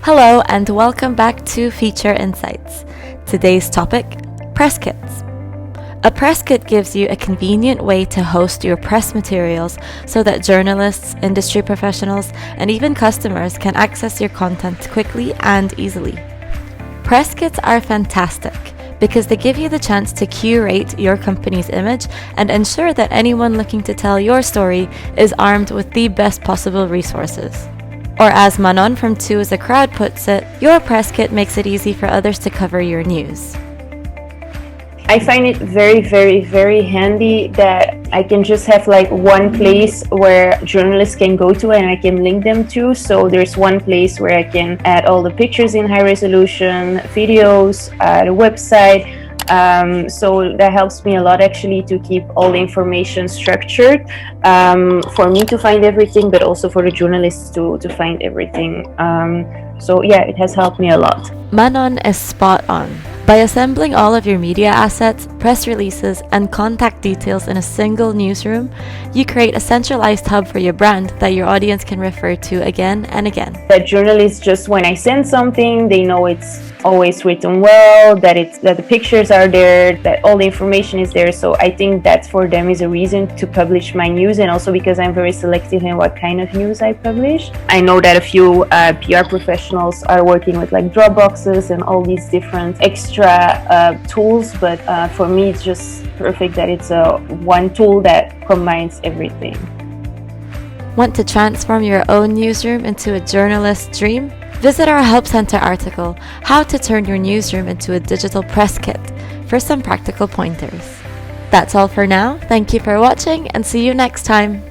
Hello and welcome back to Feature Insights. Today's topic, press kits. A press kit gives you a convenient way to host your press materials so that journalists, industry professionals, and even customers can access your content quickly and easily. Press kits are fantastic because they give you the chance to curate your company's image and ensure that anyone looking to tell your story is armed with the best possible resources. Or as Manon from Two as a Crowd puts it, your press kit makes it easy for others to cover your news. I find it very handy that I can just have like one place where journalists can go to and I can link them to. So there's one place where I can add all the pictures in high resolution, videos, the website. So that helps me a lot actually to keep all the information structured, for me to find everything, but also for the journalists to find everything. So yeah, it has helped me a lot. Manon is spot on. By assembling all of your media assets, press releases, and contact details in a single newsroom, you create a centralized hub for your brand that your audience can refer to again and again. That journalists just when I send something, they know it's always written well, that the pictures are there, that all the information is there. So I think that for them is a reason to publish my news, and also because I'm very selective in what kind of news I publish. I know that a few PR professionals are working with like Dropboxes and all these different extra tools, but for me it's just perfect that it's one tool that combines everything. Want to transform your own newsroom into a journalist's dream? Visit our Help Center article, How to Turn Your Newsroom into a Digital Press Kit, for some practical pointers. That's all for now. Thank you for watching and see you next time.